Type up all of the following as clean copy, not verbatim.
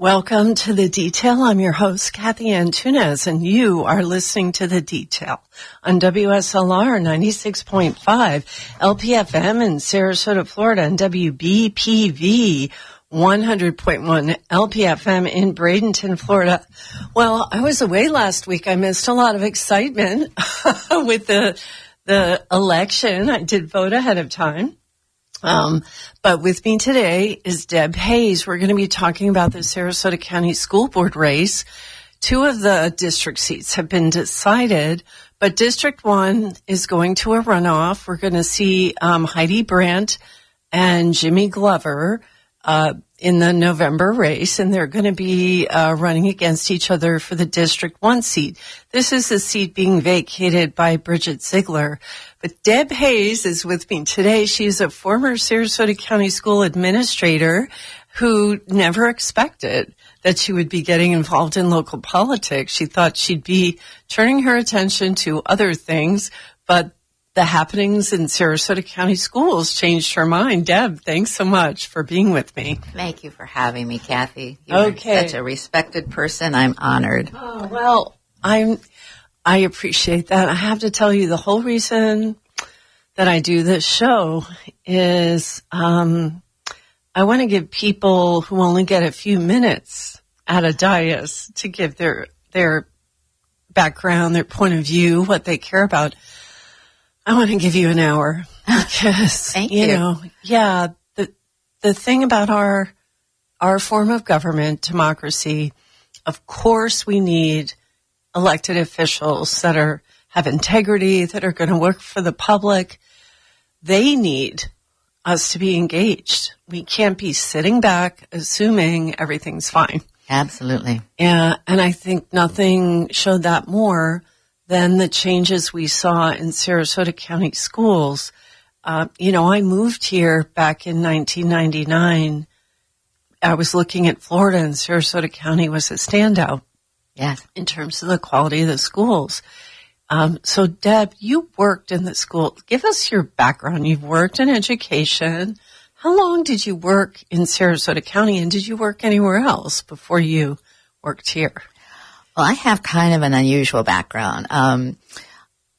Welcome to The Detail. I'm your host, Cathy Antunes, and you are listening to The Detail on WSLR 96.5, LPFM in Sarasota, Florida, and WBPV 100.1 LPFM in Bradenton, Florida. Well, I was away last week. I missed a lot of excitement with the election. I did vote ahead of time. But with me today is Deb Hayes. We're going to be talking about the Sarasota County School Board race. 2 of the district seats have been decided, but District 1 is going to a runoff. We're going to see Heidi Brandt and Jimmy Glover in the November race, and they're going to be running against each other for the District 1 seat. This is the seat being vacated by Bridget Ziegler. But Deb Hayes is with me today. She's a former Sarasota County School administrator who never expected that she would be getting involved in local politics. She thought she'd be turning her attention to other things, but the happenings in Sarasota County schools changed her mind. Deb, thanks so much for being with me. Thank you for having me, Cathy. You're such a respected person. I'm honored. Oh, well, I appreciate that. I have to tell you, the whole reason that I do this show is I want to give people who only get a few minutes at a dais to give their background, their point of view, what they care about. I want to give you an hour because, Thank you. The thing about our form of government, democracy, of course we need elected officials that have integrity, that are going to work for the public. They need us to be engaged. We can't be sitting back assuming everything's fine. Absolutely. Yeah, and I think nothing showed that more than the changes we saw in Sarasota County schools. I moved here back in 1999. I was looking at Florida, and Sarasota County was a standout. Yes. In terms of the quality of the schools. So, Deb, you worked in the school. Give us your background. You've worked in education. How long did you work in Sarasota County, and did you work anywhere else before you worked here? Well, I have kind of an unusual background. I'm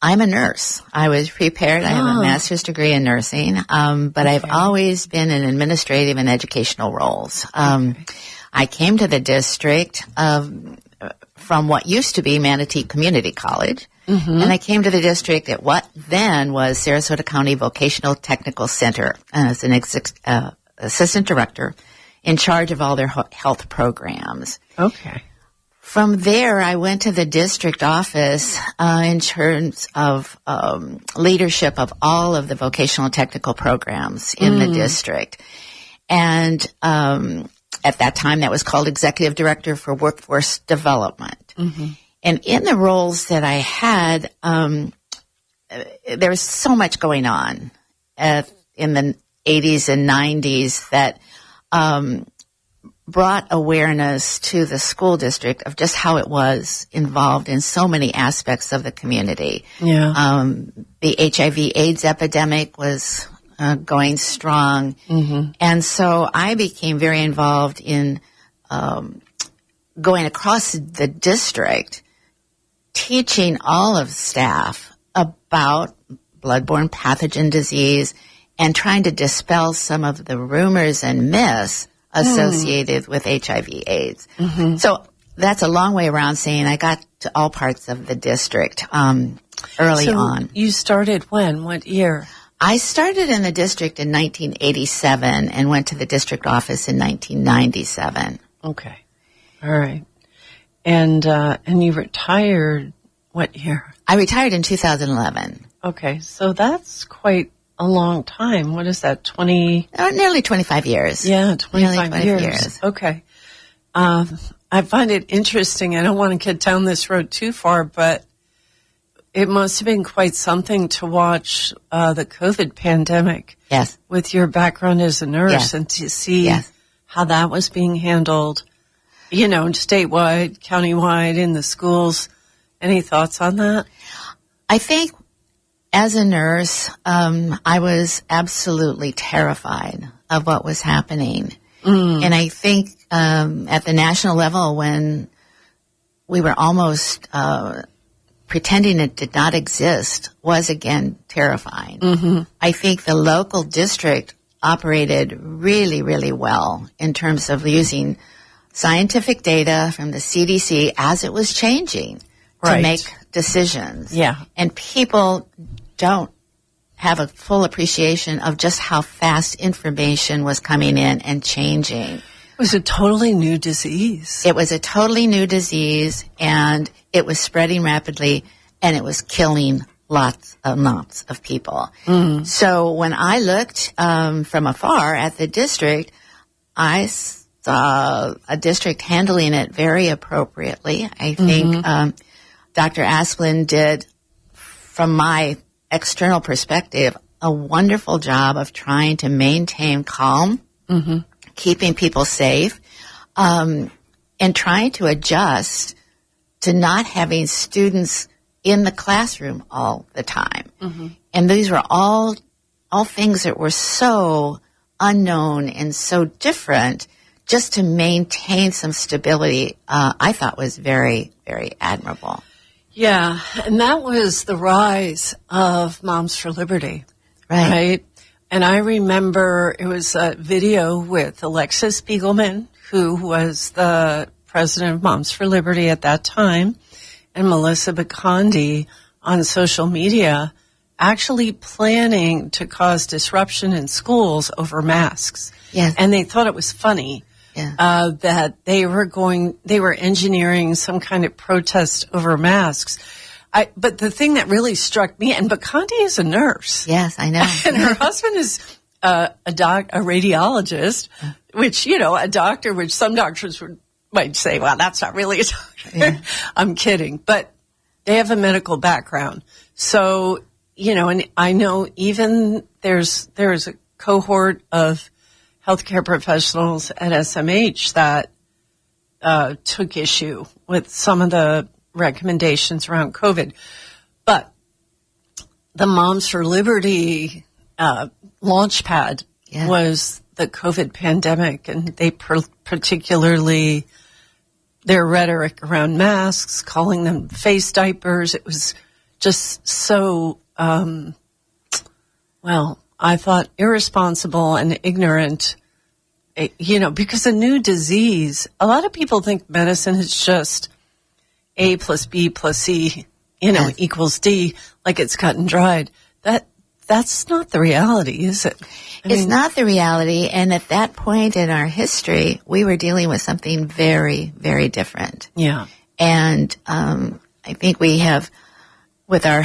a nurse. I was prepared. I have a master's degree in nursing, but I've always been in administrative and educational roles. I came to the district from what used to be Manatee Community College, and I came to the district at what then was Sarasota County Vocational Technical Center as an assistant director in charge of all their health programs. Okay. From there, I went to the district office in terms of leadership of all of the vocational technical programs in the district. And at that time, that was called Executive Director for Workforce Development. And in the roles that I had, there was so much going on in the 80s and 90s that brought awareness to the school district of just how it was involved in so many aspects of the community. Yeah. The HIV/AIDS epidemic was going strong. And so I became very involved in going across the district, teaching all of staff about bloodborne pathogen disease and trying to dispel some of the rumors and myths associated with HIV/AIDS. So that's a long way around saying I got to all parts of the district early on. You started when? What year? I started in the district in 1987 and went to the district office in 1997. Okay. All right. And you retired what year? I retired in 2011. Okay. So that's quite a long time. What is that, 20? Nearly 25 years. Yeah, 25 nearly years. Okay. I find it interesting. I don't want to get down this road too far, but it must have been quite something to watch the COVID pandemic. Yes. With your background as a nurse and to see how that was being handled, statewide, countywide, in the schools. Any thoughts on that? I think as a nurse, I was absolutely terrified of what was happening. And I think at the national level when we were almost pretending it did not exist was, again, terrifying. Mm-hmm. I think the local district operated really, really well in terms of using scientific data from the CDC as it was changing to make decisions. Yeah. And people don't have a full appreciation of just how fast information was coming in and changing. It was a totally new disease. It was a totally new disease, and it was spreading rapidly, and it was killing lots of people. Mm. So when I looked from afar at the district, I saw a district handling it very appropriately. I think Dr. Asplin did, from my external perspective, a wonderful job of trying to maintain calm, keeping people safe, and trying to adjust to not having students in the classroom all the time. Mm-hmm. And these were all things that were so unknown and so different. Just to maintain some stability, I thought was very, very admirable. Yeah, and that was the rise of Moms for Liberty, right? And I remember it was a video with Alexis Spiegelman, who was the president of Moms for Liberty at that time, and Melissa Bikondi on social media actually planning to cause disruption in schools over masks. Yes. And they thought it was funny. Yeah. That they were engineering some kind of protest over masks. But the thing that really struck me, and Bikondi is a nurse. Yes, I know. And her husband is a radiologist, which, a doctor, which some doctors might say, well, that's not really a doctor. Yeah. I'm kidding. But they have a medical background. So, and I know even there's a cohort of healthcare professionals at SMH that took issue with some of the recommendations around COVID. But the Moms for Liberty launchpad was the COVID pandemic, and they particularly their rhetoric around masks, calling them face diapers. It was just so, I thought irresponsible and ignorant, because a new disease, a lot of people think medicine is just A plus B plus C, equals D, like it's cut and dried. That's not the reality, is it? It's not the reality. And at that point in our history, we were dealing with something very, very different. Yeah. And I think we have, with our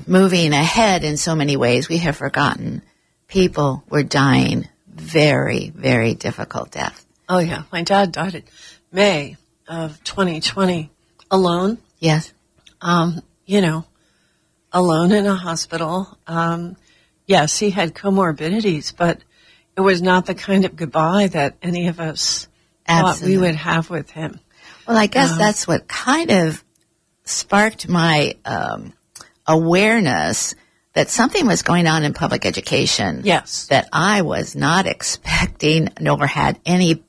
moving ahead in so many ways, we have forgotten people were dying very, very difficult deaths. Oh, yeah. My dad died in May of 2020 alone. Yes. Alone in a hospital. Yes, he had comorbidities, but it was not the kind of goodbye that any of us thought we would have with him. Well, I guess that's what kind of sparked my awareness that something was going on in public education. Yes. That I was not expecting, nor had any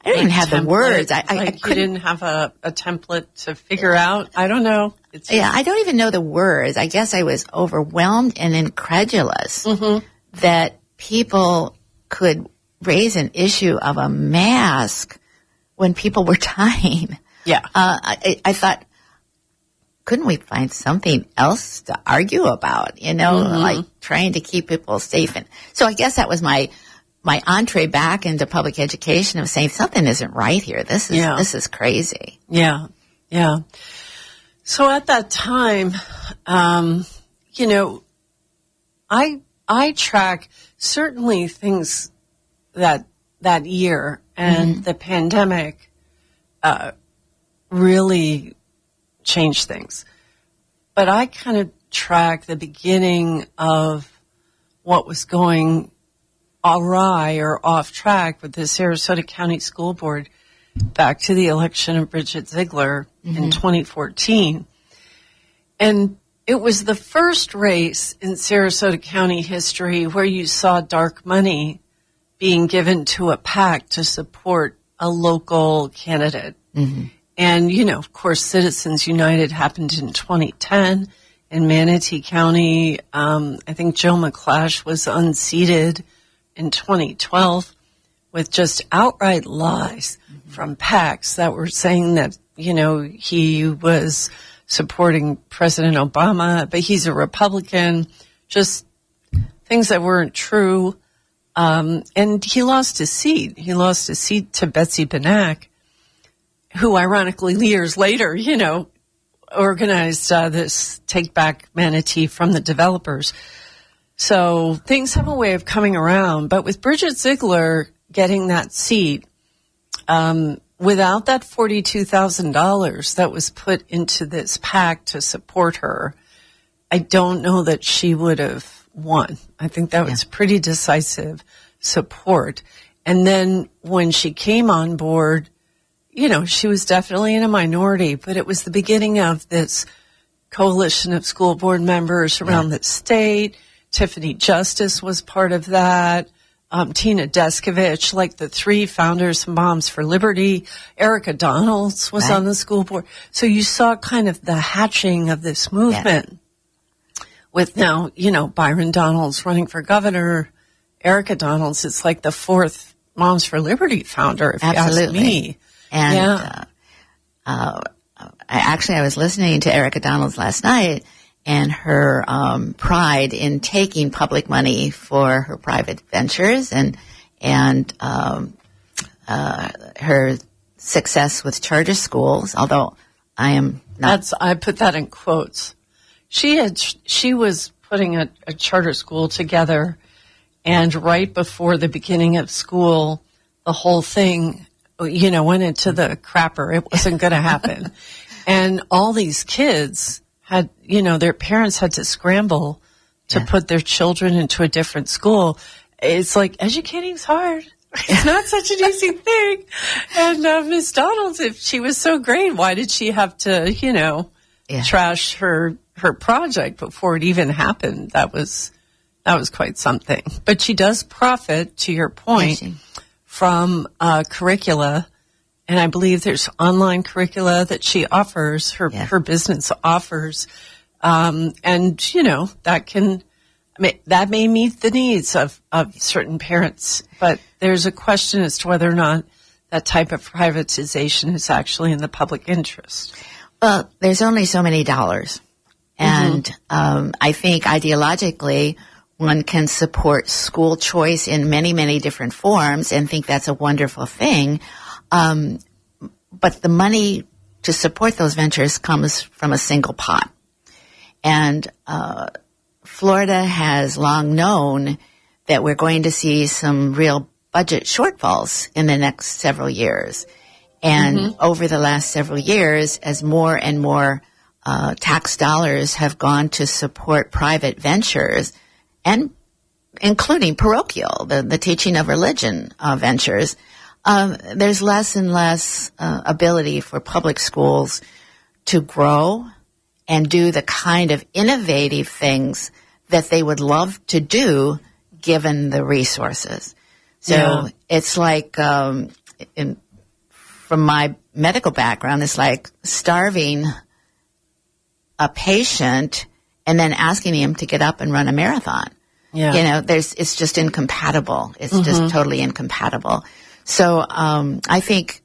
I don't even have the words. I you didn't have a template to figure out. I don't know. I don't even know the words. I guess I was overwhelmed and incredulous that people could raise an issue of a mask when people were dying. Yeah. I thought, couldn't we find something else to argue about? Like trying to keep people safe. And so I guess that was my entree back into public education of saying something isn't right here. This is crazy. Yeah. Yeah. So at that time, I track certainly things that year and the pandemic, really changed things. But I kind of track the beginning of what was going awry or off track with the Sarasota County School Board back to the election of Bridget Ziegler in 2014. And it was the first race in Sarasota County history where you saw dark money being given to a PAC to support a local candidate. Mm-hmm. And, you know, of course, Citizens United happened in 2010 in Manatee County. I think Joe McClash was unseated in 2012 with just outright lies from PACs that were saying that, you know, he was supporting President Obama, but he's a Republican, just things that weren't true. And he lost his seat. He lost his seat to Betsy Benak, who ironically years later, you know, organized this Take Back Manatee from the developers. So things have a way of coming around. But with Bridget Ziegler getting that seat, without that $42,000 that was put into this PAC to support her, I don't know that she would have won. I think that was pretty decisive support. And then when she came on board, you know, she was definitely in a minority, but it was the beginning of this coalition of school board members around the state. Tiffany Justice was part of that. Tina Deskovich, like the three founders of Moms for Liberty. Erica Donalds was on the school board. So you saw kind of the hatching of this movement with now, you know, Byron Donalds running for governor. Erica Donalds is like the fourth Moms for Liberty founder, if you ask me. And I was listening to Erica Donalds last night, and her pride in taking public money for her private ventures, and her success with charter schools. Although I am not, I put that in quotes. She was putting a charter school together, and right before the beginning of school, the whole thing, you know, went into the crapper. It wasn't going to happen. And all these kids had, you know, their parents had to scramble to put their children into a different school. It's like, educating's hard. It's not such an easy thing. And Miss Donalds, if she was so great, why did she have to, you know, trash her project before it even happened? That was quite something. But she does profit, to your point, from curricula, and I believe there's online curricula that she offers, her business offers, and you know that may meet the needs of certain parents, but there's a question as to whether or not that type of privatization is actually in the public interest. Well, there's only so many dollars, and I think ideologically, one can support school choice in many, many different forms and think that's a wonderful thing. But the money to support those ventures comes from a single pot. And Florida has long known that we're going to see some real budget shortfalls in the next several years. And over the last several years, as more and more tax dollars have gone to support private ventures, and including parochial, the teaching of religion ventures, there's less and less ability for public schools to grow and do the kind of innovative things that they would love to do given the resources. So it's like, from my medical background, it's like starving a patient and then asking him to get up and run a marathon. You know, it's just incompatible. It's just totally incompatible. So, I think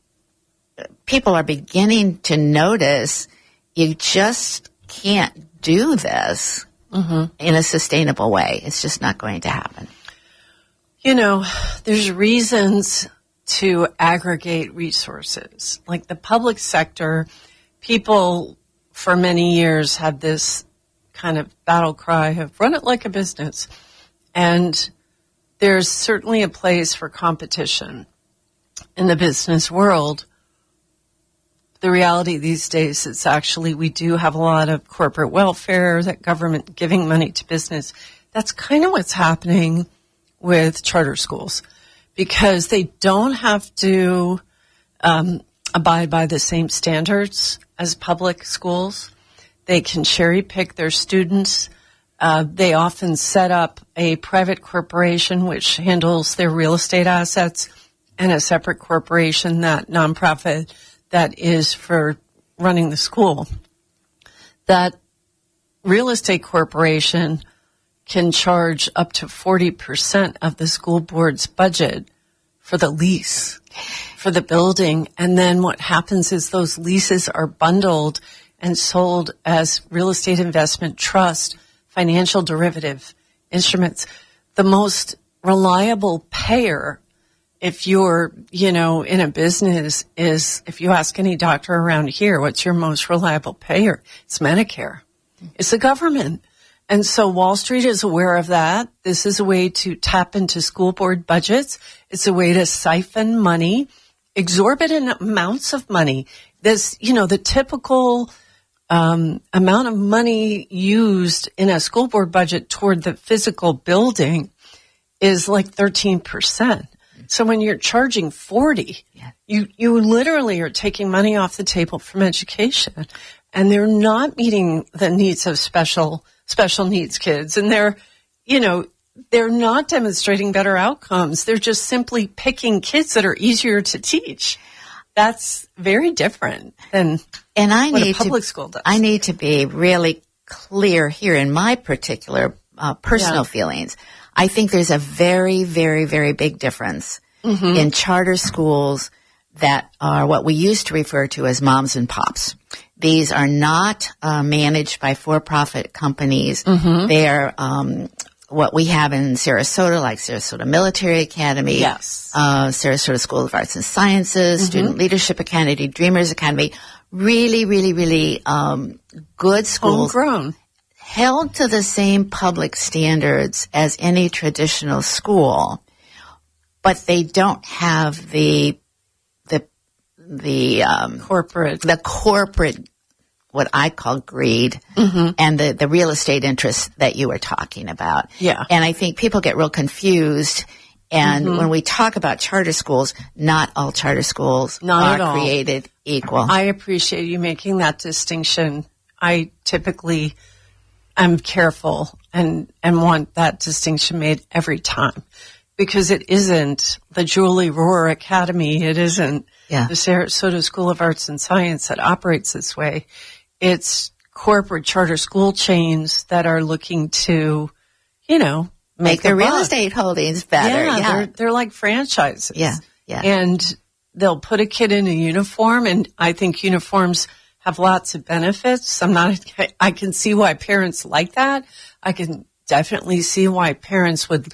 people are beginning to notice you just can't do this in a sustainable way. It's just not going to happen. You know, there's reasons to aggregate resources. Like the public sector, people for many years had this kind of battle cry of run it like a business. And there's certainly a place for competition in the business world. The reality these days is actually we do have a lot of corporate welfare, that government giving money to business. That's kind of what's happening with charter schools because they don't have to abide by the same standards as public schools. They can cherry pick their students. They often set up a private corporation which handles their real estate assets and a separate corporation, that nonprofit that is for running the school. That real estate corporation can charge up to 40% of the school board's budget for the lease for the building. And then what happens is those leases are bundled and sold as real estate investment trust, financial derivative instruments. The most reliable payer, if you're, in a business, is if you ask any doctor around here, what's your most reliable payer? It's Medicare. It's the government. And so Wall Street is aware of that. This is a way to tap into school board budgets. It's a way to siphon money, exorbitant amounts of money. This, the typical amount of money used in a school board budget toward the physical building is like 13%. So when you're charging 40, you literally are taking money off the table from education, and they're not meeting the needs of special needs kids. And they're not demonstrating better outcomes. They're just simply picking kids that are easier to teach. That's very different than what a public school does. I need to be really clear here in my particular personal feelings. I think there's a very, very, very big difference in charter schools that are what we used to refer to as moms and pops. These are not managed by for-profit companies. They are what we have in Sarasota, like Sarasota Military Academy, Sarasota School of Arts and Sciences, Student Leadership Academy, Dreamers Academy. Really, really, really good schools. Homegrown. Held to the same public standards as any traditional school, but they don't have the corporate, what I call greed, and the real estate interests that you were talking about. Yeah. And I think people get real confused. And when we talk about charter schools, not all charter schools are created equal. I appreciate you making that distinction. I typically am careful and want that distinction made every time, because it isn't the Julie Rohr Academy. It isn't the Sarasota School of Arts and Science that operates this way. It's corporate charter school chains that are looking to, make their real estate holdings better. They're like franchises. Yeah. And they'll put a kid in a uniform, and I think uniforms have lots of benefits. I can see why parents like that. I can definitely see why parents would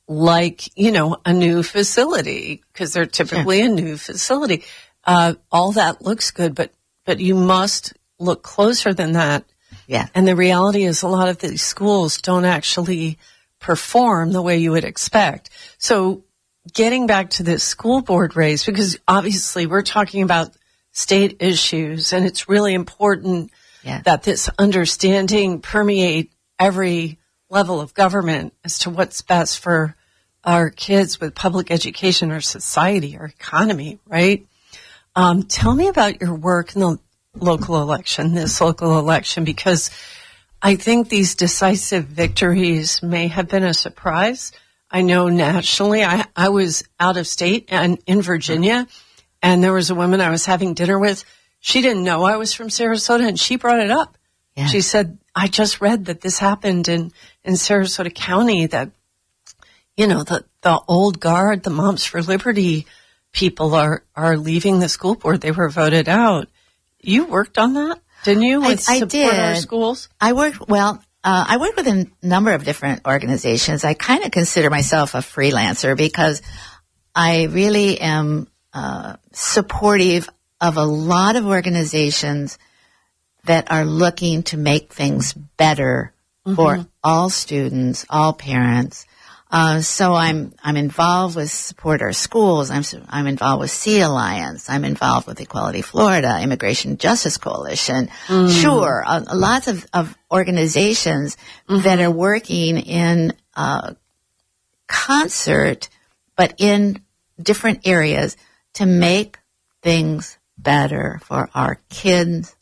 like, a new facility, because they're typically a new facility. All that looks good, but you must look closer than that. Yeah. And the reality is a lot of these schools don't actually perform the way you would expect. So getting back to this school board race, because obviously we're talking about state issues, and it's really important that this understanding permeate every level of government as to what's best for our kids with public education, our society, our economy, right? Tell me about your work in the this local election, because I think these decisive victories may have been a surprise. I know nationally, I was out of state and in Virginia, and there was a woman I was having dinner with. She didn't know I was from Sarasota, and she brought it up. Yeah. She said, I just read that this happened in Sarasota County, that, the old guard, the Moms for Liberty people are leaving the school board. They were voted out. You worked on that, didn't you? I did. Our schools? I worked with a number of different organizations. I kind of consider myself a freelancer because I really am supportive of a lot of organizations that are looking to make things better for all students, all parents. So I'm involved with Support Our Schools. I'm involved with Sea Alliance. I'm involved with Equality Florida, Immigration Justice Coalition. Sure, lots of organizations that are working in concert, but in different areas to make things better for our kids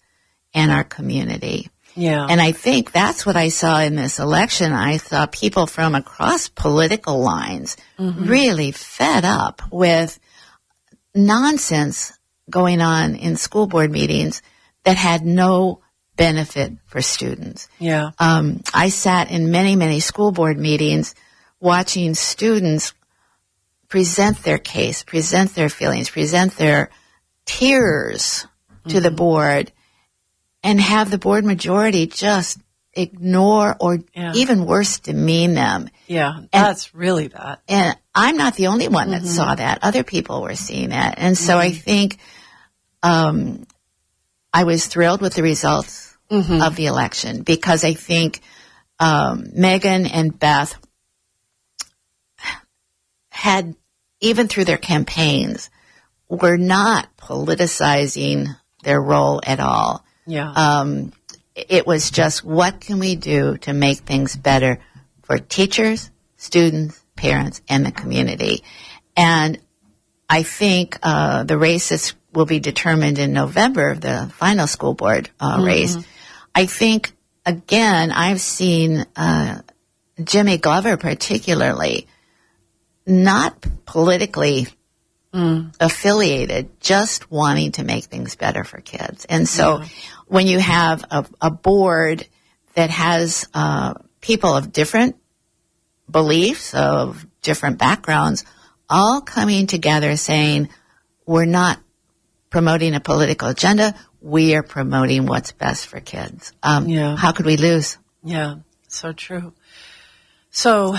and our community. Yeah. And I think that's what I saw in this election. I saw people from across political lines really fed up with nonsense going on in school board meetings that had no benefit for students. Yeah. I sat in many, many school board meetings watching students present their case, present their feelings, present their tears to the board, and have the board majority just ignore or even worse, demean them. Yeah, that's really bad. And I'm not the only one that saw that. Other people were seeing that. And so I think I was thrilled with the results of the election, because I think Megan and Beth had, even through their campaigns, were not politicizing their role at all. Yeah. It was just, what can we do to make things better for teachers, students, parents, and the community? And I think the races will be determined in November, the final school board race. I think, again, I've seen Jimmy Glover particularly not politically affiliated, just wanting to make things better for kids. And so when you have a board that has people of different beliefs, of different backgrounds, all coming together saying, we're not promoting a political agenda, we are promoting what's best for kids. How could we lose? Yeah, so true. So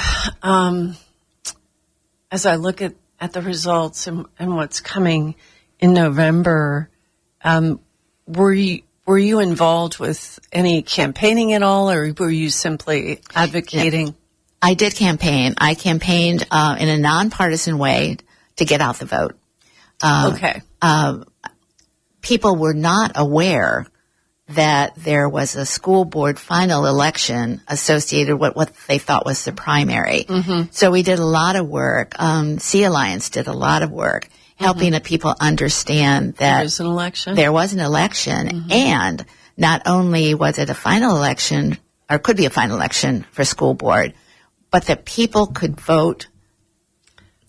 as I look at the results and what's coming in November, were you involved with any campaigning at all, or were you simply advocating? Yeah. I did campaign. I campaigned in a nonpartisan way to get out the vote. Okay. People were not aware that there was a school board final election associated with what they thought was the primary. So we did a lot of work. Sea Alliance did a lot of work helping the people understand that there was an election. There was an election, and not only was it a final election, or could be a final election for school board, but that people could vote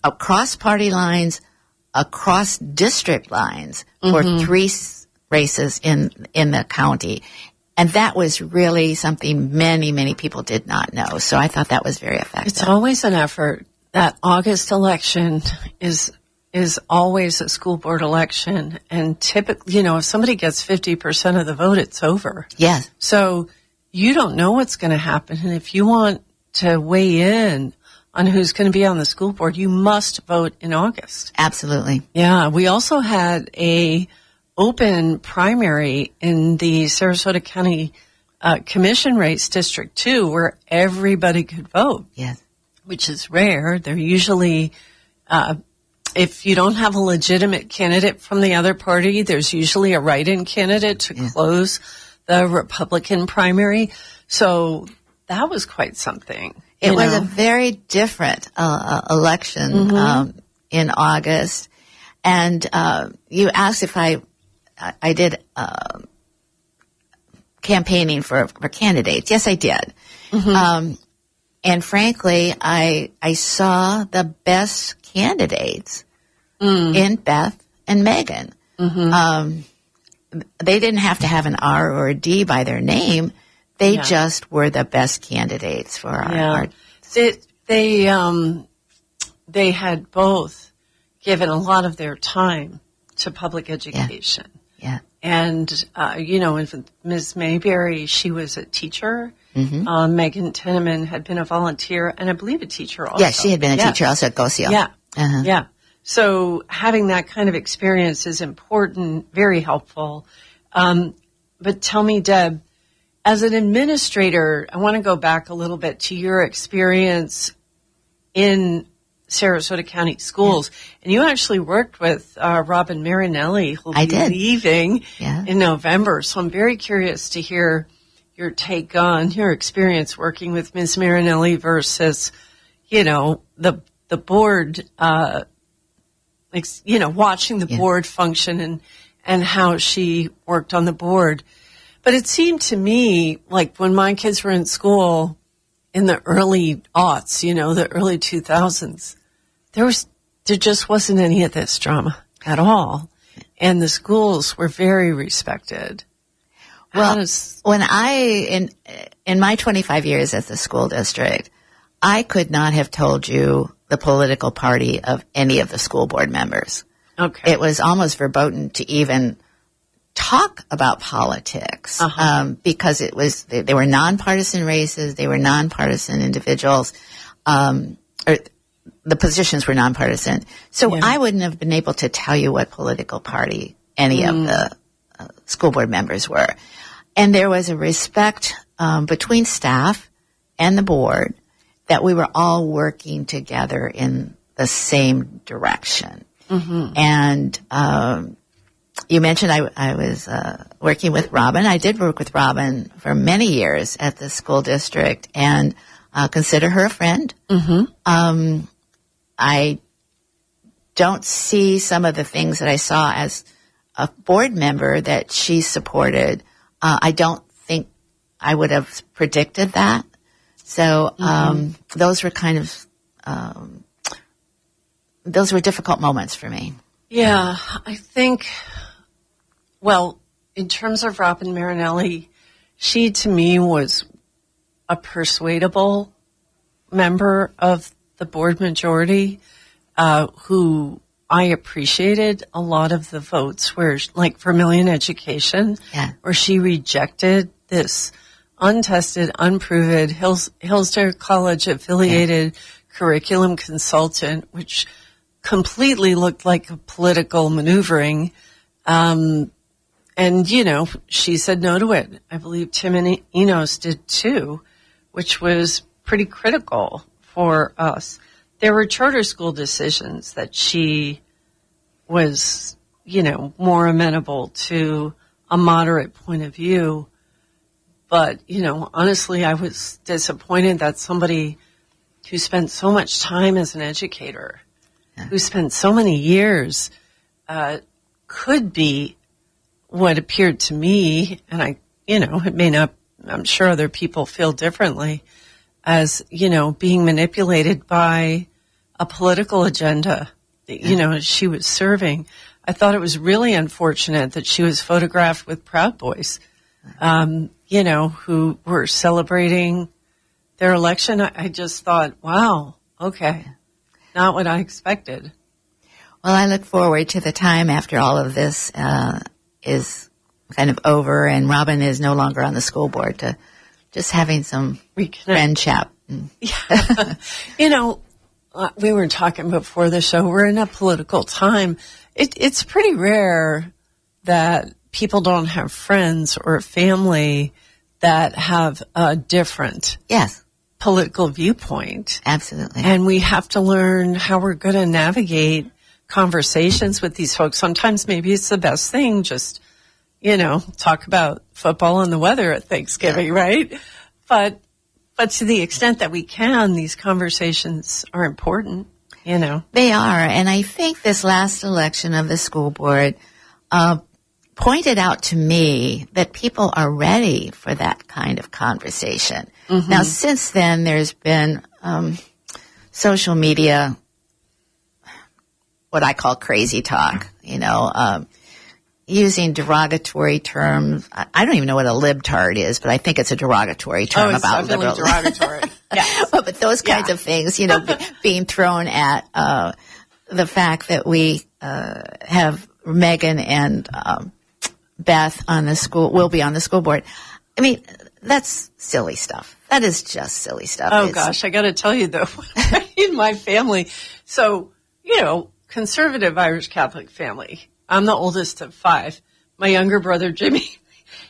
across party lines, across district lines for 3 races in the county. And that was really something many, many people did not know. So I thought that was very effective. It's always an effort. That August election is always a school board election. And typically, if somebody gets 50% of the vote, it's over. Yes. So you don't know what's going to happen. And if you want to weigh in on who's going to be on the school board, you must vote in August. Absolutely. Yeah. We also had a open primary in the Sarasota County Commission race, District 2, where everybody could vote. Yes. Which is rare. They're usually, if you don't have a legitimate candidate from the other party, there's usually a write-in candidate to close the Republican primary. So that was quite something. It was a very different election in August. And you asked if I did campaigning for candidates. Yes, I did. And frankly, I saw the best candidates in Beth and Megan. They didn't have to have an R or a D by their name. They just were the best candidates for our They had both given a lot of their time to public education. Yeah. And, Ms. Mayberry, she was a teacher. Megan Tinneman had been a volunteer and I believe a teacher also. Yeah, she had been a teacher also at Gocio. Yeah. Yeah. So having that kind of experience is important, very helpful. But tell me, Deb, as an administrator, I want to go back a little bit to your experience in Sarasota County Schools. And you actually worked with Robin Marinelli, who'll be leaving in November. So I'm very curious to hear your take on your experience working with Ms. Marinelli versus, the board, watching the board function and how she worked on the board. But it seemed to me like when my kids were in school in the early aughts, the early 2000s, there just wasn't any of this drama at all. And the schools were very respected. Well, in my 25 years at the school district, I could not have told you the political party of any of the school board members. Okay. It was almost verboten to even talk about politics, because they were nonpartisan races, they were nonpartisan individuals, or the positions were nonpartisan. So I wouldn't have been able to tell you what political party any of the school board members were. And there was a respect between staff and the board that we were all working together in the same direction. Mm-hmm. And you mentioned I was working with Robin. I did work with Robin for many years at the school district and consider her a friend. Mm-hmm. I don't see some of the things that I saw as a board member that she supported. I don't think I would have predicted that. So those were kind of those were difficult moments for me. Yeah, I think, well, in terms of Robin Marinelli, she to me was a persuadable member of the board majority, who I appreciated a lot of the votes where, like Vermillion Education, where she rejected this untested, unproven Hillsdale College affiliated curriculum consultant, which completely looked like a political maneuvering. And, she said no to it. I believe Tim and Enos did too, which was pretty critical for us. There were charter school decisions that she was, more amenable to a moderate point of view. But, honestly, I was disappointed that somebody who spent so much time as an educator, who spent so many years, could be what appeared to me, and it may not, I'm sure other people feel differently, as, being manipulated by a political agenda that, she was serving. I thought it was really unfortunate that she was photographed with Proud Boys, who were celebrating their election. I just thought, wow, okay, not what I expected. Well, I look forward to the time after all of this is kind of over and Robin is no longer on the school board, to just having some friendship. Yeah. We were talking before the show, we're in a political time. It's pretty rare that people don't have friends or family that have a different political viewpoint. Absolutely. And we have to learn how we're going to navigate conversations with these folks. Sometimes maybe it's the best thing, just, talk about football and the weather at Thanksgiving, right? But to the extent that we can, these conversations are important, They are. And I think this last election of the school board pointed out to me that people are ready for that kind of conversation. Mm-hmm. Now, since then, there's been social media, what I call crazy talk, using derogatory terms. I don't even know what a libtard is, but I think it's a derogatory term about liberal. Derogatory. Yes. But those kinds of things, being thrown at the fact that we have Megan and Beth will be on the school board. I mean, that's silly stuff. That is just silly stuff. Oh, gosh, I got to tell you, though, in my family, so, conservative Irish Catholic family. I'm the oldest of 5. My younger brother, Jimmy,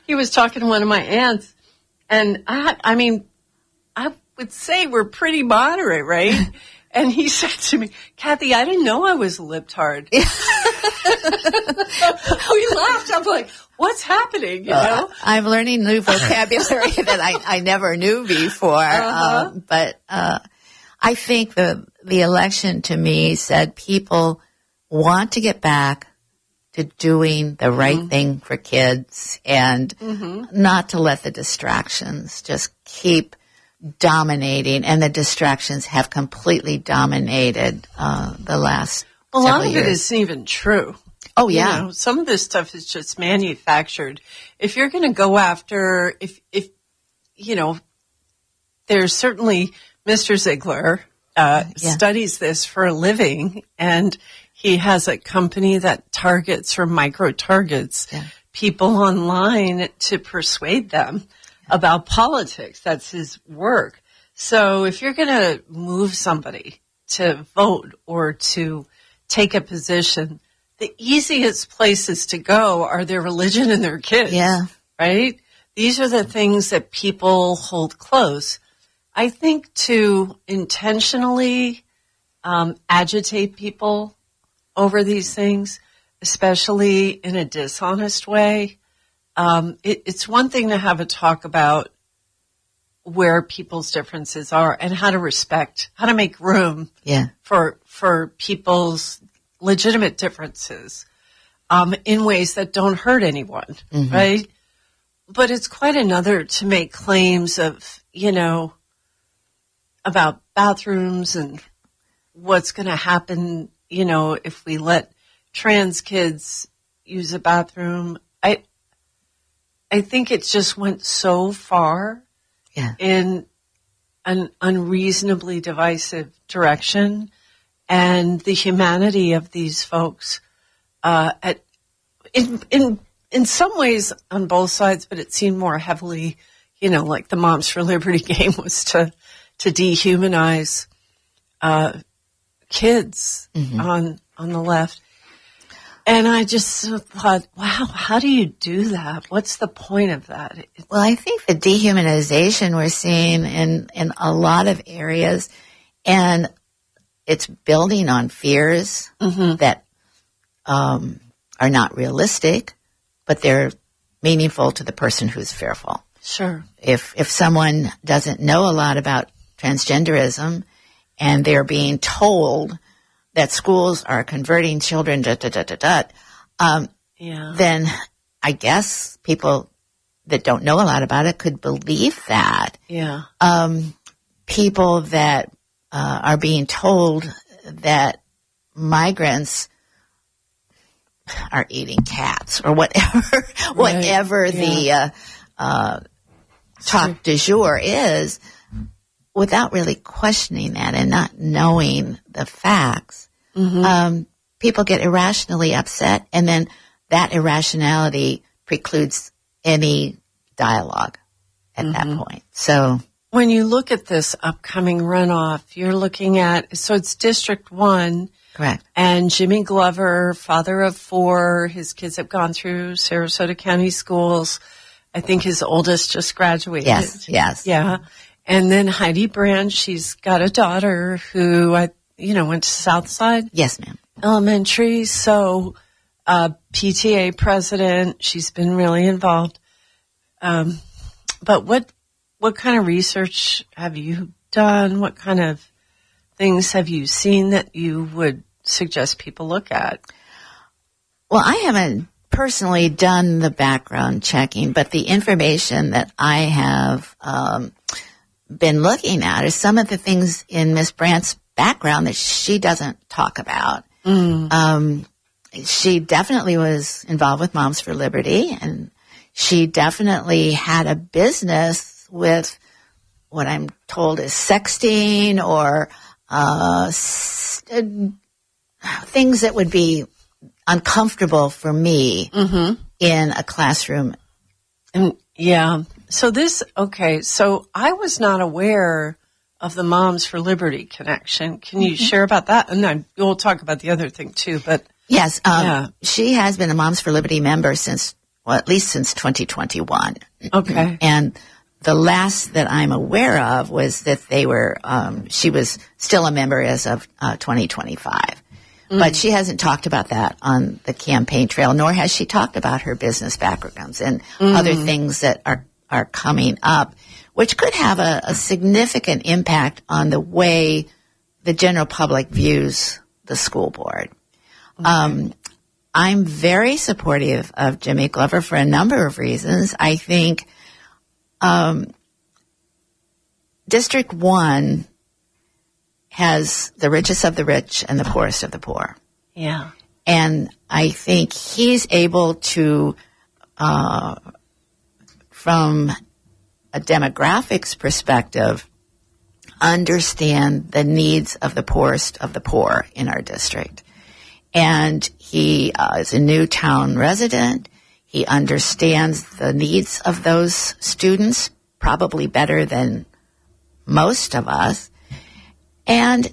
he was talking to one of my aunts, and I would say we're pretty moderate, right? And he said to me, Cathy, I didn't know I was a libtard. We laughed. I'm like, what's happening, I'm learning new vocabulary that I never knew before. But I think the election to me said people want to get back to doing the right thing for kids and not to let the distractions just keep dominating. And the distractions have completely dominated the last a lot several of years. it isn't even true. Oh, yeah. You know, some of this stuff is just manufactured. If you're going to go after, if you know, there's certainly Mr. Ziegler studies this for a living, and he has a company that targets or micro-targets people online to persuade them about politics. That's his work. So if you're going to move somebody to vote or to take a position, the easiest places to go are their religion and their kids. Yeah. Right? These are the things that people hold close. I think to intentionally agitate people over these things, especially in a dishonest way, it's one thing to have a talk about where people's differences are and how to respect, how to make room for people's legitimate differences in ways that don't hurt anyone, right? But it's quite another to make claims of, you know, about bathrooms and what's going to happen, you know, if we let trans kids use a bathroom. I think it just went so far in an unreasonably divisive direction, and the humanity of these folks, in some ways on both sides, but it seemed more heavily, you know, like the Moms for Liberty game was to dehumanize kids on the left. And I just thought, wow, how do you do that? What's the point of that? Well, I think the dehumanization we're seeing in a lot of areas, and it's building on fears that are not realistic, but they're meaningful to the person who's fearful. Sure. If someone doesn't know a lot about transgenderism and they're being told that schools are converting children, then I guess people that don't know a lot about it could believe that. Yeah. People that are being told that migrants are eating cats or whatever, whatever the talk du jour is, without really questioning that and not knowing the facts, people get irrationally upset, and then that irrationality precludes any dialogue at that point. So when you look at this upcoming runoff, you're looking at, so it's District 1. Correct. And Jimmy Glover, father of 4, his kids have gone through Sarasota County schools. I think his oldest just graduated. Yes. Yeah. And then Heidi Brand, she's got a daughter who, went to Southside. Yes, ma'am. Elementary. So, PTA president, she's been really involved. But what kind of research have you done? What kind of things have you seen that you would suggest people look at? Well, I haven't personally done the background checking, but the information that I have been looking at is some of the things in Miss Brandt's background that she doesn't talk about. She definitely was involved with Moms for Liberty, and she definitely had a business with what I'm told is sexting or things that would be uncomfortable for me in a classroom. And so I was not aware of the Moms for Liberty connection. Can you share about that? And then we'll talk about the other thing too, but. Yes, she has been a Moms for Liberty member at least since 2021. Okay. And the last that I'm aware of was that she was still a member as of 2025. But she hasn't talked about that on the campaign trail, nor has she talked about her business backgrounds and other things that are coming up, which could have a significant impact on the way the general public views the school board. Okay. I'm very supportive of Jimmy Glover for a number of reasons. I think District 1 has the richest of the rich and the poorest of the poor. Yeah. And I think he's able to, from a demographics perspective, understand the needs of the poorest of the poor in our district. And he is a new town resident. He understands the needs of those students probably better than most of us. And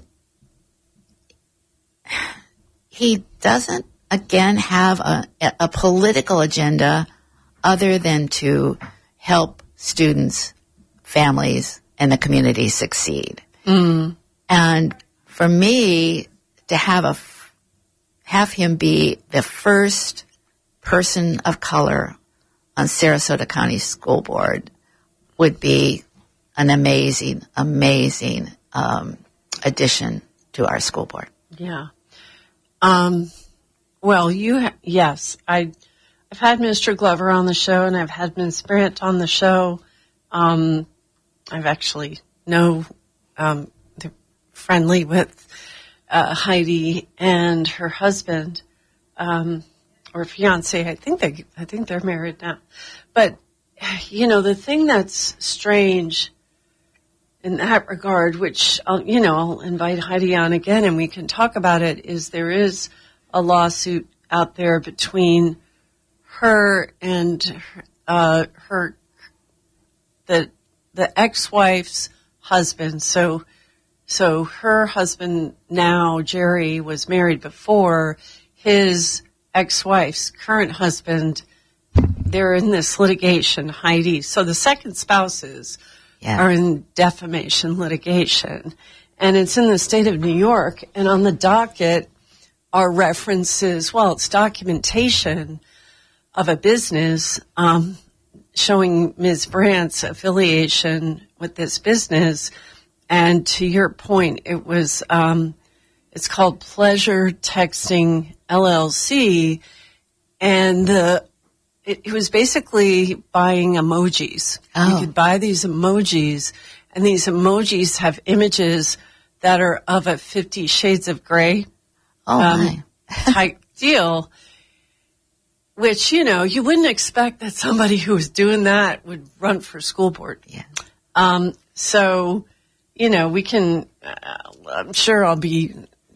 he doesn't, again, have a political agenda other than to help students, families, and the community succeed. Mm. And for me, to have him be the first person of color on Sarasota County School Board would be an amazing, amazing addition to our school board. Yeah. Well, yes, I've had Mr. Glover on the show, and I've had Ms. Brandt on the show. I've actually they're friendly with Heidi and her husband, or fiance. I think they're married now. But the thing that's strange in that regard, which I'll invite Heidi on again, and we can talk about it, is there is a lawsuit out there between her and the ex-wife's husband. So her husband now, Jerry, was married before. His ex-wife's current husband, they're in this litigation, Heidi. So the second spouses are in defamation litigation. And it's in the state of New York. And on the docket are references, it's documentation of a business showing Ms. Brandt's affiliation with this business. And to your point, it was it's called Pleasure Texting LLC, and it was basically buying emojis. Oh. You could buy these emojis, and these emojis have images that are of a 50 Shades of Grey type deal, which, you wouldn't expect that somebody who was doing that would run for school board. Yeah. So, we can, I'm sure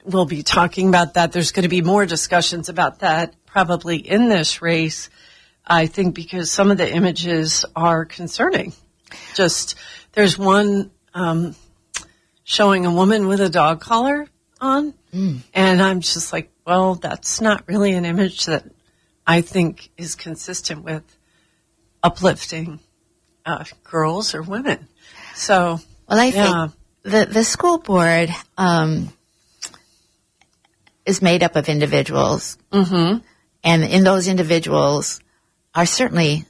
we'll be talking about that. There's going to be more discussions about that probably in this race, I think, because some of the images are concerning. There's one showing a woman with a dog collar on, and I'm just like, well, that's not really an image that I think is consistent with uplifting girls or women. So, well, I think the school board is made up of individuals, and in those individuals are certainly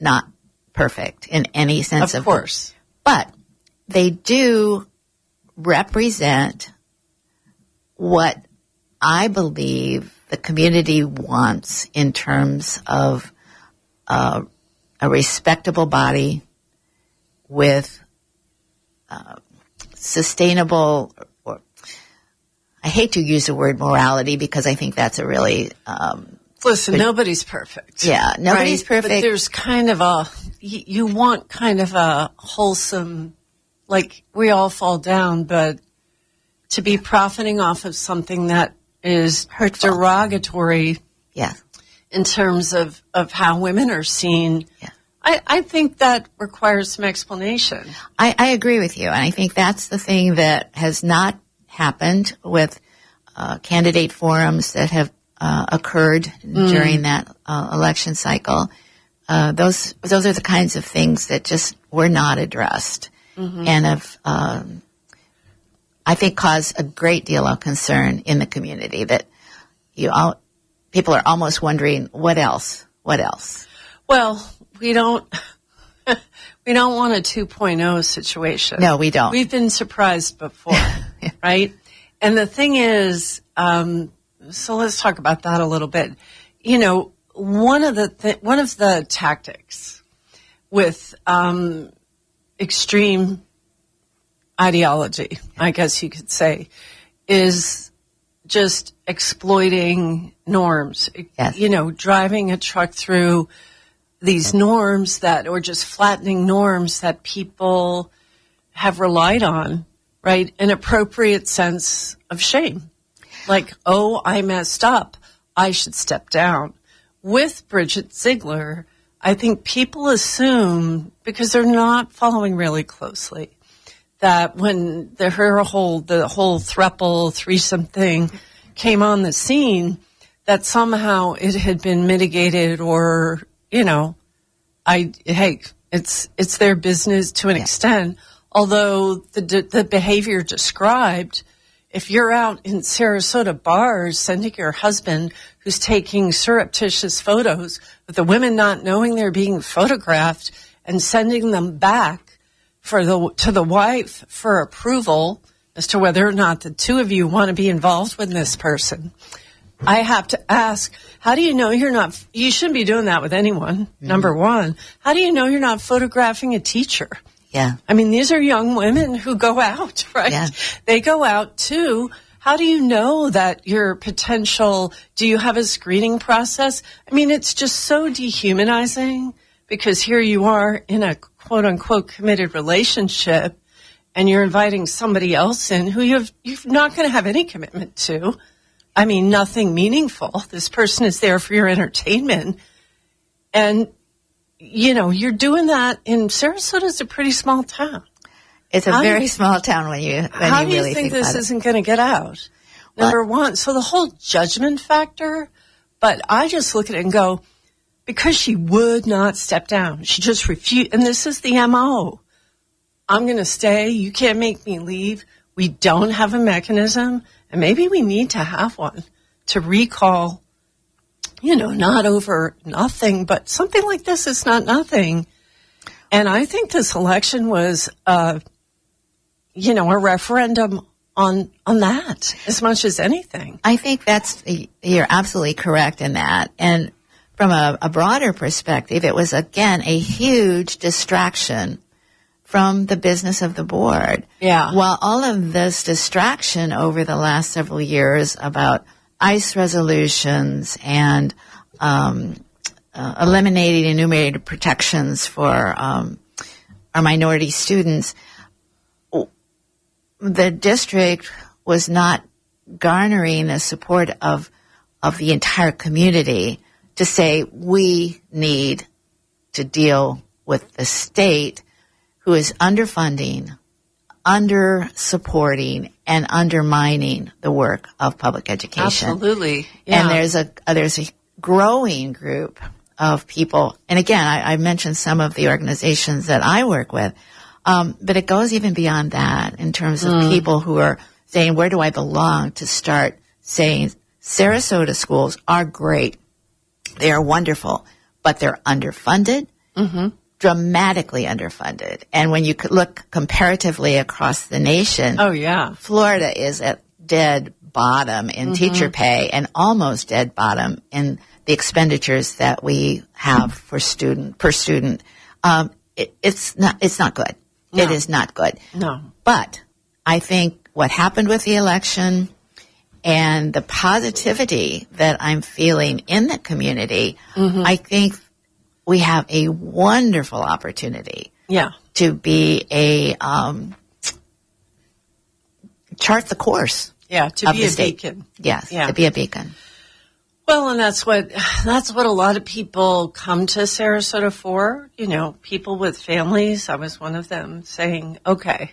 not perfect in any sense of course, but they do represent what I believe the community wants in terms of a respectable body with sustainable, or I hate to use the word morality because I think that's a really listen, nobody's perfect. Yeah, nobody's perfect. But there's kind of you want kind of a wholesome, like we all fall down, but to be profiting off of something that is hurtful, derogatory, in terms of how women are seen. Yeah. I think that requires some explanation. I agree with you, and I think that's the thing that has not happened with candidate forums that have occurred during that election cycle. Those are the kinds of things that just were not addressed, and have I think caused a great deal of concern in the community. That people are almost wondering what else. Well, we don't want a 2.0 situation. No, we don't. We've been surprised before, right? And the thing is, So let's talk about that a little bit. You know, one of the tactics with extreme ideology, I guess you could say, is just exploiting norms. Yes. You know, driving a truck through these norms or just flattening norms that people have relied on, right? An appropriate sense of shame. Like, oh, I messed up, I should step down. With Bridget Ziegler, I think people assume, because they're not following really closely, that when the whole throuple, threesome thing came on the scene, that somehow it had been mitigated or, you know, it's their business to an extent. Although the behavior described, if you're out in Sarasota bars sending your husband who's taking surreptitious photos with the women not knowing they're being photographed and sending them back to the wife for approval as to whether or not the two of you want to be involved with this person, I have to ask, how do you know you shouldn't be doing that with anyone, number one. How do you know you're not photographing a teacher? Yeah. I mean, these are young women who go out, right? Yeah. They go out too. How do you know that your potential, do you have a screening process? I mean, it's just so dehumanizing because here you are in a quote unquote committed relationship and you're inviting somebody else in who you're not going to have any commitment to. I mean, nothing meaningful. This person is there for your entertainment. And, you know, you're doing that in Sarasota. Is a pretty small town. It's a very small town when you how do you really think about this it. isn't going to get out? Number one. So the whole judgment factor, but I just look at it and go, because she would not step down. She just refused. And this is the MO. I'm going to stay. You can't make me leave. We don't have a mechanism. And maybe we need to have one to recall, you know, not over nothing, but something like this is not nothing. And I think this election was, you know, a referendum on that as much as anything. I think you're absolutely correct in that. And from a broader perspective, it was, again, a huge distraction from the business of the board. Yeah. While all of this distraction over the last several years about ICE resolutions and eliminating enumerated protections for our minority students, the district was not garnering the support of the entire community to say we need to deal with the state who is underfunding, under-supporting, and undermining the work of public education. Absolutely. Yeah. And there's a growing group of people, and again, I mentioned some of the organizations that I work with, but it goes even beyond that in terms of people who are saying, where do I belong, to start saying Sarasota schools are great. They are wonderful, but they're underfunded. Mm-hmm. Dramatically underfunded. And when you look comparatively across the nation, Florida is at dead bottom in teacher pay and almost dead bottom in the expenditures that we have per student. It's not good. No. It is not good. No. But I think what happened with the election and the positivity that I'm feeling in the community, I think we have a wonderful opportunity to be chart the course. Yeah, to be a beacon. Yes, to be a beacon. Well, and that's what a lot of people come to Sarasota for, you know, people with families. I was one of them saying, okay,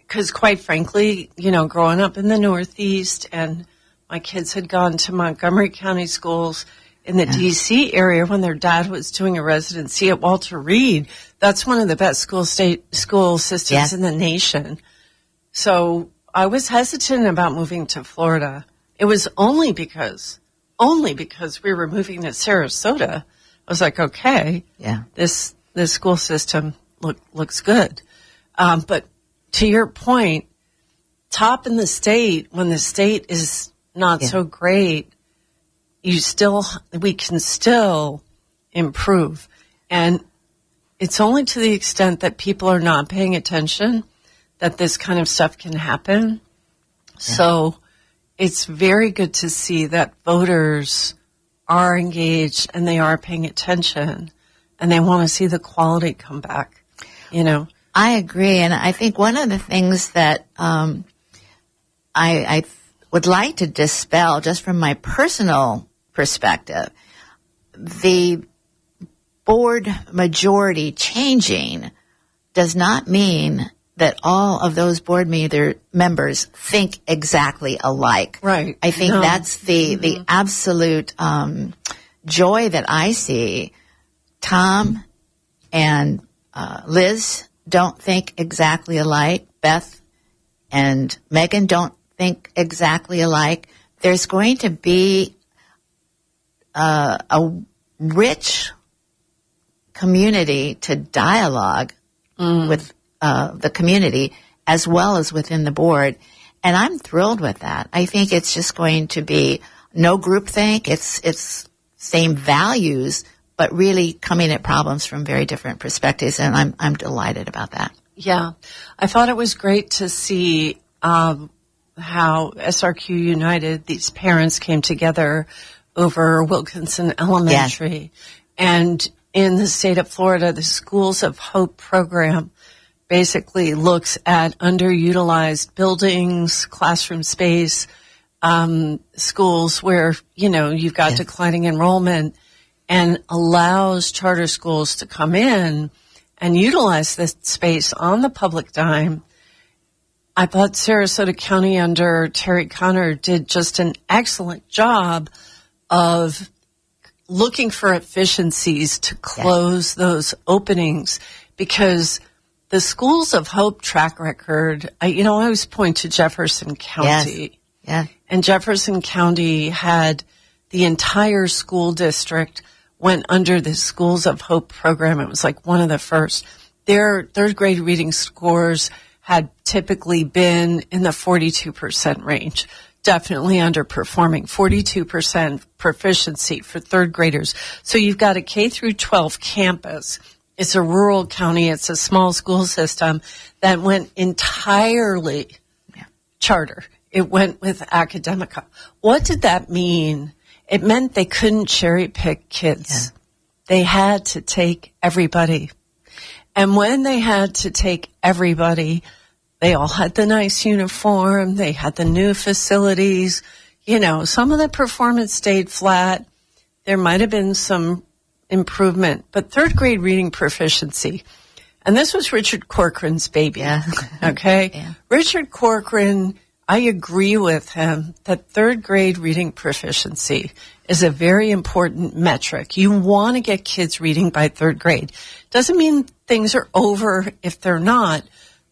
because quite frankly, you know, growing up in the Northeast and my kids had gone to Montgomery County schools in the D.C. area when their dad was doing a residency at Walter Reed. That's one of the best school systems in the nation. So I was hesitant about moving to Florida. It was only because we were moving to Sarasota. I was like, okay, this school system looks good. But to your point, top in the state, when the state is not so great, we can still improve. And it's only to the extent that people are not paying attention that this kind of stuff can happen. Yeah. So it's very good to see that voters are engaged and they are paying attention and they want to see the quality come back, you know. I agree. And I think one of the things that I would like to dispel, just from my personal perspective, the board majority changing does not mean that all of those board members think exactly alike. Right. I think that's the absolute joy that I see. Tom and Liz don't think exactly alike. Beth and Megan don't think exactly alike. There's going to be a rich community to dialogue with the community as well as within the board. And I'm thrilled with that. I think it's just going to be no groupthink. It's same values, but really coming at problems from very different perspectives. And I'm delighted about that. Yeah. I thought it was great to see how SRQ United, these parents came together over Wilkinson Elementary. Yes. And in the state of Florida, the Schools of Hope program basically looks at underutilized buildings, classroom space, schools where, you know, you've got declining enrollment, and allows charter schools to come in and utilize this space on the public dime. I thought Sarasota County under Terry Connor did just an excellent job of looking for efficiencies to close those openings, because the Schools of Hope track record, I always point to Jefferson County. Yes. Yeah. And Jefferson County had the entire school district went under the Schools of Hope program. It was like one of the first. Their third grade reading scores had typically been in the 42% range. Definitely underperforming, 42% proficiency for third graders. So you've got a K through 12 campus. It's a rural county. It's a small school system that went entirely charter. It went with Academica. What did that mean? It meant they couldn't cherry pick kids. Yeah. They had to take everybody. And when they had to take everybody, they all had the nice uniform. They had the new facilities. You know, some of the performance stayed flat. There might have been some improvement, but third grade reading proficiency. And this was Richard Corcoran's baby. Yeah. Okay. Yeah. Richard Corcoran, I agree with him that third grade reading proficiency is a very important metric. You want to get kids reading by third grade. Doesn't mean things are over if they're not,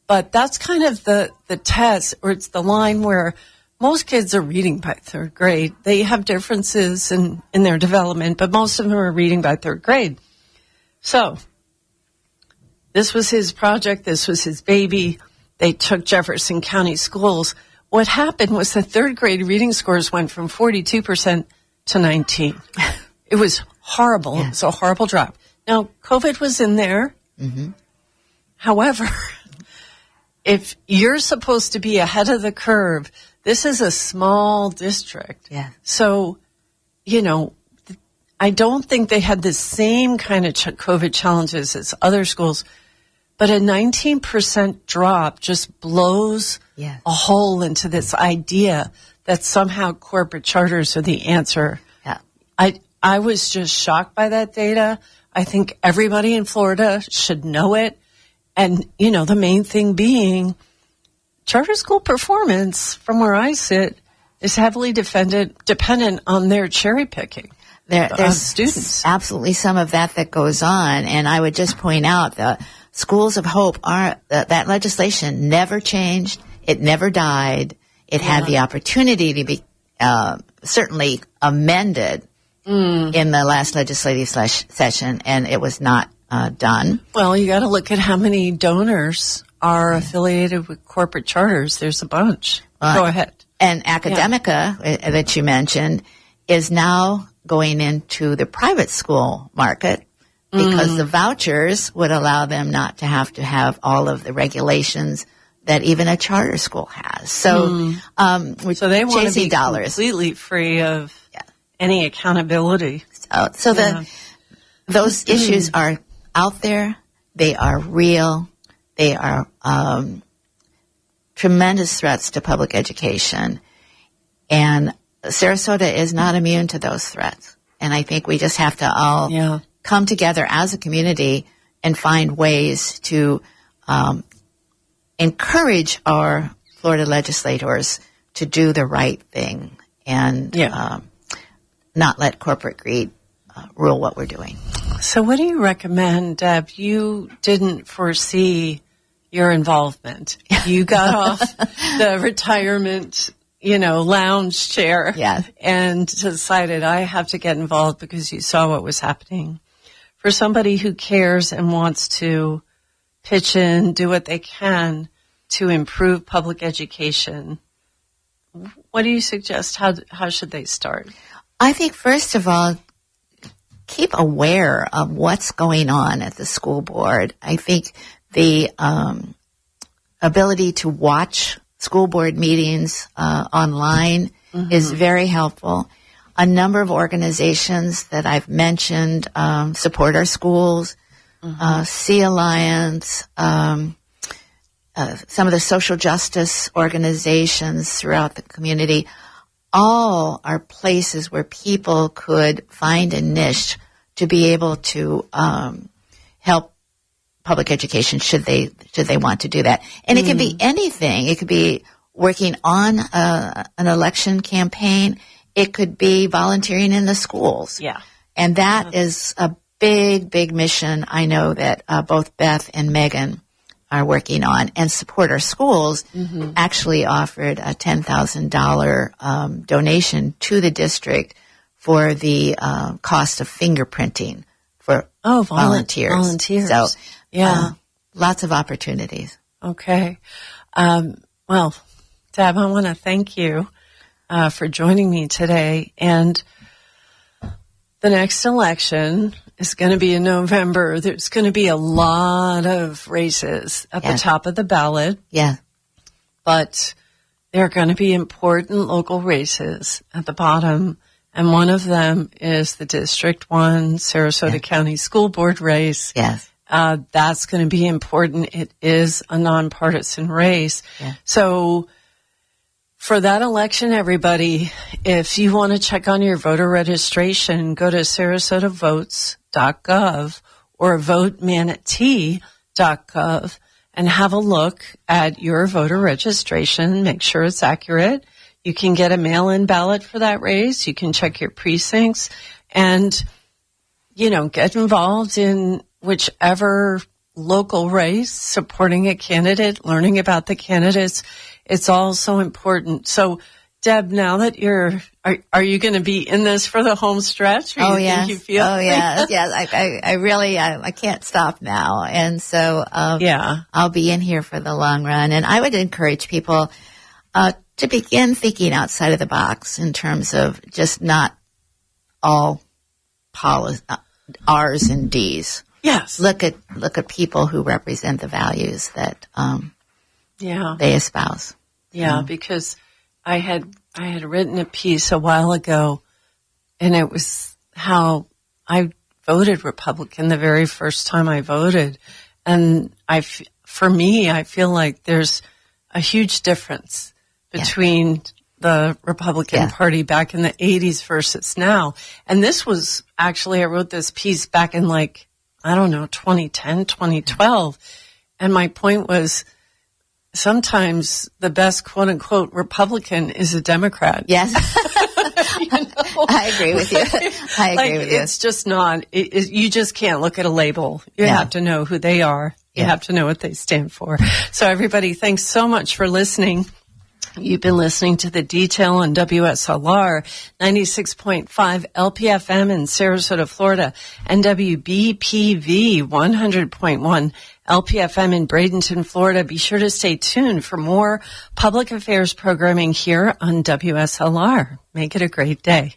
but that's kind of the test, or it's the line where most kids are reading by third grade. They have differences in their development, but most of them are reading by third grade. So this was his project. This was his baby. They took Jefferson County schools. What happened was the third grade reading scores went from 42% to 19%. It was horrible. Yeah. It was a horrible drop. Now, COVID was in there. Mm-hmm. However, if you're supposed to be ahead of the curve, this is a small district. Yeah. So, you know, I don't think they had the same kind of COVID challenges as other schools, but a 19% drop just blows a hole into this idea that somehow corporate charters are the answer. Yeah. I was just shocked by that data. I think everybody in Florida should know it. And, you know, the main thing being charter school performance, from where I sit, is heavily dependent on their cherry picking. There's students. Absolutely some of that goes on. And I would just point out the Schools of Hope that legislation never changed. It never died. It had the opportunity to be certainly amended in the last legislative session, and it was not done. Well, you got to look at how many donors are affiliated with corporate charters. There's a bunch. Go ahead. And Academica, that you mentioned, is now going into the private school market because the vouchers would allow them not to have all of the regulations that even a charter school has. So, so they want to be completely free of any accountability. So those issues are out there. They are real. They are tremendous threats to public education. And Sarasota is not immune to those threats. And I think we just have to all come together as a community and find ways to encourage our Florida legislators to do the right thing and not let corporate greed rule what we're doing. So what do you recommend, Deb? You didn't foresee your involvement. You got off the retirement, lounge chair and decided I have to get involved because you saw what was happening. For somebody who cares and wants to pitch in, do what they can to improve public education, what do you suggest? How should they start? I think, first of all, keep aware of what's going on at the school board. I think the ability to watch school board meetings online is very helpful. A number of organizations that I've mentioned support our schools, Sea Alliance, some of the social justice organizations throughout the community. All are places where people could find a niche to be able to help public education should they want to do that. And it can be anything. It could be working on an election campaign. It could be volunteering in the schools. Yeah. And that is a big, big mission I know that both Beth and Megan are working on. And Support Our Schools actually offered a $10,000 donation to the district for the cost of fingerprinting for volunteers. Volunteers. So, lots of opportunities. Okay. Well, Deb, I want to thank you for joining me today. And the next election is going to be in November. There's going to be a lot of races at the top of the ballot. Yeah. But there are going to be important local races at the bottom. And one of them is the District 1 Sarasota County School Board race. Yes. That's going to be important. It is a nonpartisan race. Yeah. So for that election, everybody, if you want to check on your voter registration, go to sarasotavotes.gov or votemanatee.gov and have a look at your voter registration. Make sure it's accurate. You can get a mail-in ballot for that race. You can check your precincts and, get involved in whichever local race, supporting a candidate, learning about the candidates. It's all so important. So, Deb, now that are you going to be in this for the home stretch? Or think you feel? Oh, yes. I really, I can't stop now. And so, I'll be in here for the long run. And I would encourage people, to begin thinking outside of the box in terms of just not all R's and D's. Yes. Look at people who represent the values that, they espouse. Yeah, because I had written a piece a while ago, and it was how I voted Republican the very first time I voted. And for me, I feel like there's a huge difference between the Republican Party back in the 80s versus now. And this was actually, I wrote this piece back in 2010, 2012. And my point was, sometimes the best quote unquote Republican is a Democrat. Yes. I agree with you. I agree with you. It's just not, you just can't look at a label. You have to know who they are. You have to know what they stand for. So everybody, thanks so much for listening. You've been listening to The Detail on WSLR 96.5 LPFM in Sarasota, Florida, and WBPV 100.1 LPFM in Bradenton, Florida. Be sure to stay tuned for more public affairs programming here on WSLR. Make it a great day.